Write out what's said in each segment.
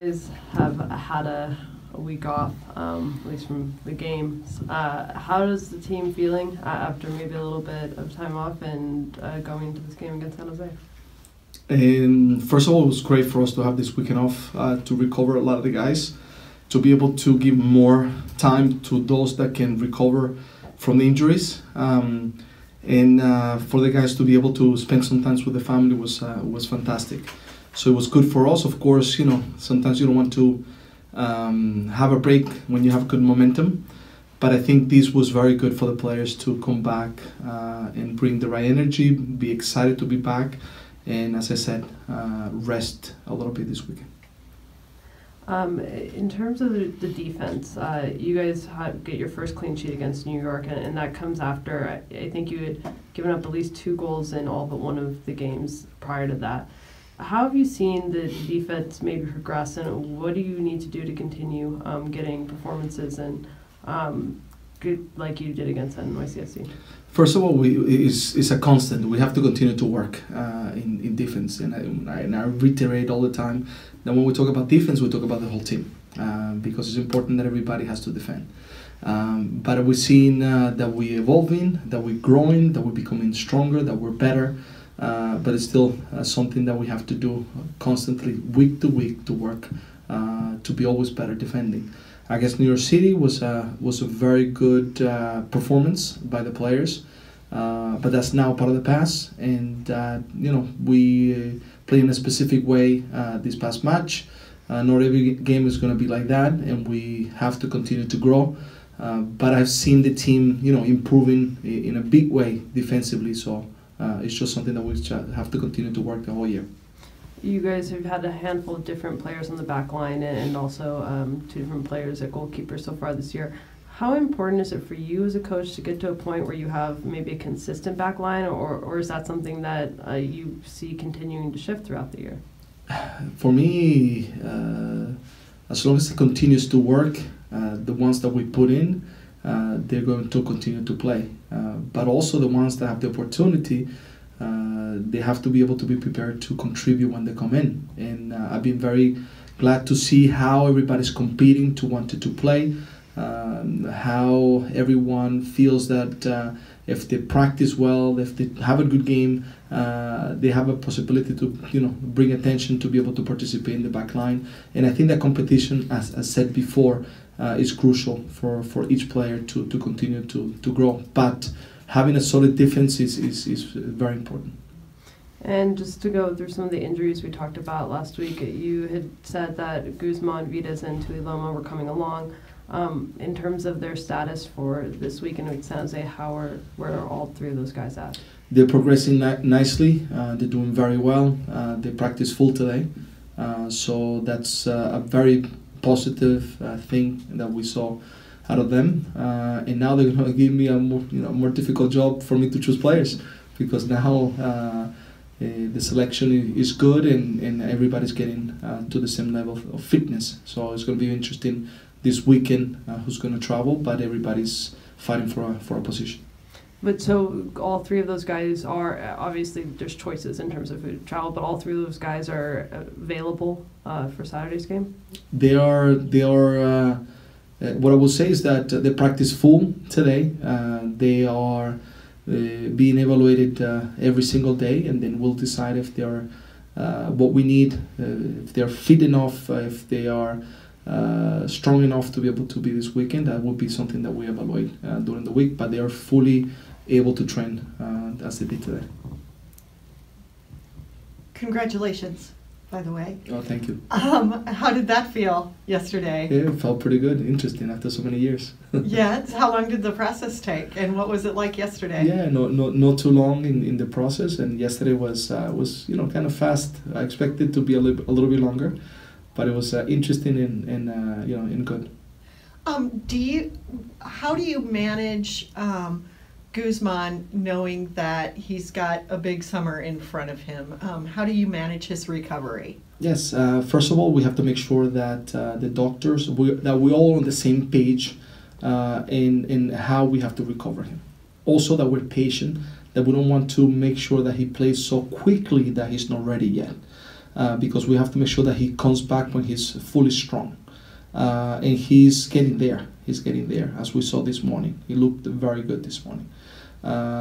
guys have had a week off, at least from the games. How is the team feeling after maybe a little bit of time off and going into this game against San Jose? First of all, it was great for us to have this weekend off to recover a lot of the guys, to be able to give more time to those that can recover from the injuries, and for the guys to be able to spend some time with the family was fantastic. So it was good for us. Of course, sometimes you don't want to have a break when you have good momentum, but I think this was very good for the players to come back and bring the right energy, be excited to be back, and as I said, rest a little bit this weekend. In terms of the defense, you guys get your first clean sheet against New York, and that comes after, I think you had given up at least 2 goals in all but one of the games prior to that. How have you seen the defense maybe progress, and what do you need to do to continue getting performances and good like you did against NYCFC? First of all, it's a constant. We have to continue to work in defense, and I reiterate all the time that when we talk about defense, we talk about the whole team, because it's important that everybody has to defend. But we're seeing that we're evolving, that we're growing, that we're becoming stronger, that we're better. But it's still something that we have to do constantly, week to week, to work to be always better defending. I guess New York City was a very good performance by the players, but that's now part of the past. And we play in a specific way this past match. Not every game is going to be like that, and we have to continue to grow. But I've seen the team, improving in a big way defensively. So it's just something that we have to continue to work the whole year. You guys have had a handful of different players on the back line and also 2 different players at goalkeeper so far this year. How important is it for you as a coach to get to a point where you have maybe a consistent back line, or is that something that you see continuing to shift throughout the year? For me, as long as it continues to work, the ones that we put in, they're going to continue to play. But also the ones that have the opportunity, they have to be able to be prepared to contribute when they come in. And I've been very glad to see how everybody's competing to want to play, how everyone feels that if they practice well, if they have a good game, they have a possibility to bring attention to be able to participate in the back line. And I think that competition, as I said before, is crucial for each player to continue to grow. But having a solid defense is very important. And just to go through some of the injuries we talked about last week, you had said that Guzman, Vitas, and Tuiloma were coming along. In terms of their status for this weekend with San Jose, where are all 3 of those guys at? They're progressing nicely. They're doing very well. They practice full today, so that's a very positive thing that we saw out of them. And now they're going to give me a more difficult job for me to choose players, because now the selection is good and everybody's getting to the same level of fitness. So it's going to be interesting this weekend who's going to travel, but everybody's fighting for a position. But so all 3 of those guys are, obviously there's choices in terms of who to travel, but all 3 of those guys are available for Saturday's game? They are. What I will say is that they practice full today. They are being evaluated every single day, and then we'll decide if they are what we need, if they are fit enough, if they are strong enough to be able to be this weekend. That would be something that we evaluate during the week, but they are fully able to train as they did today. Congratulations, by the way. Oh, thank you. How did that feel yesterday? Yeah, it felt pretty good. Interesting after so many years. Yeah, how long did the process take, and what was it like yesterday? Yeah, not too long in the process, and yesterday was kind of fast. I expected it to be a little bit longer, but it was interesting and good. How do you manage Guzman knowing that he's got a big summer in front of him? How do you manage his recovery? Yes, first of all, we have to make sure that the doctors, that we're all on the same page in how we have to recover him. Also that we're patient, that we don't want to make sure that he plays so quickly that he's not ready yet. because we have to make sure that he comes back when he's fully strong. And he's getting there. He's getting there, as we saw this morning. He looked very good this morning.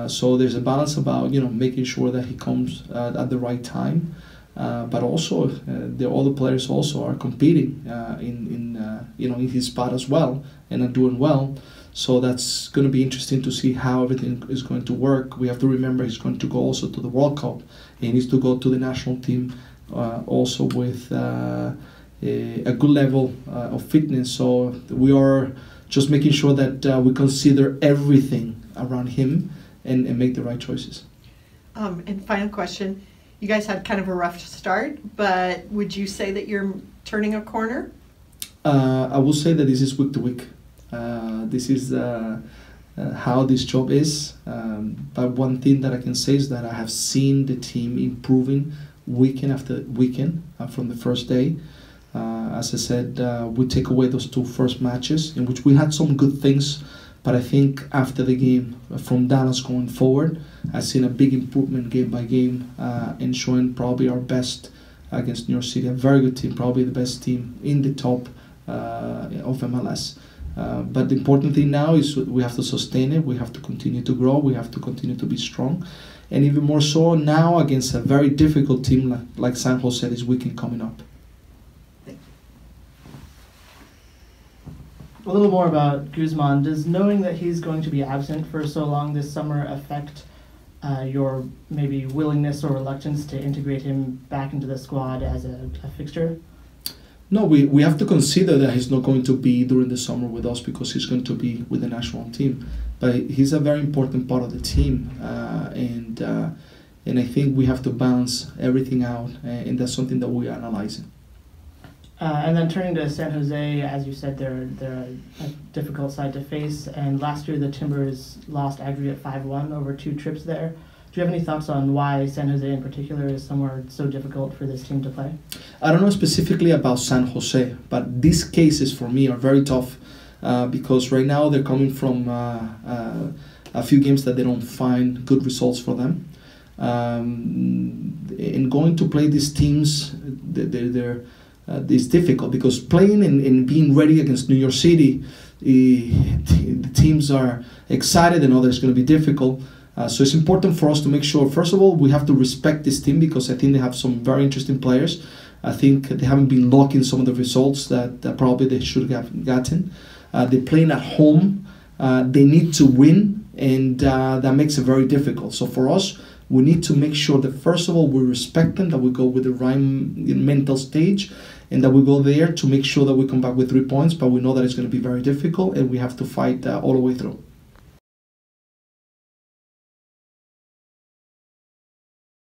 So there's a balance about making sure that he comes at the right time, but also the other players also are competing in his spot as well and are doing well. So that's going to be interesting to see how everything is going to work. We have to remember he's going to go also to the World Cup. He needs to go to the national team also with a good level of fitness. So we are just making sure that we consider everything around him and make the right choices. And final question, you guys had kind of a rough start, but would you say that you're turning a corner? I will say that this is week to week. This is how this job is. But one thing that I can say is that I have seen the team improving weekend after weekend from the first day. As I said, we take away those two first matches in which we had some good things, but I think after the game from Dallas going forward, I've seen a big improvement game by game, and showing probably our best against New York City, a very good team, probably the best team in the top of MLS. But the important thing now is we have to sustain it, we have to continue to grow, we have to continue to be strong, and even more so now against a very difficult team like San Jose this weekend coming up. A little more about Guzman. Does knowing that he's going to be absent for so long this summer affect your maybe willingness or reluctance to integrate him back into the squad as a fixture? No, we have to consider that he's not going to be during the summer with us because he's going to be with the national team. But he's a very important part of the team, and I think we have to balance everything out, and that's something that we are analyzing. And then turning to San Jose, as you said, they're a difficult side to face. And last year, the Timbers lost aggregate 5-1 over 2 trips there. Do you have any thoughts on why San Jose in particular is somewhere so difficult for this team to play? I don't know specifically about San Jose, but these cases for me are very tough because right now they're coming from a few games that they don't find good results for them. In going to play these teams, it's difficult because playing and being ready against New York City, the teams are excited and know that it's going to be difficult. So it's important for us to make sure, first of all, we have to respect this team because I think they have some very interesting players. I think they haven't been locking some of the results that probably they should have gotten. They're playing at home. They need to win, and that makes it very difficult. So for us, we need to make sure that, first of all, we respect them, that we go with the right mental stage, and that we go there to make sure that we come back with 3 points, but we know that it's going to be very difficult, and we have to fight all the way through.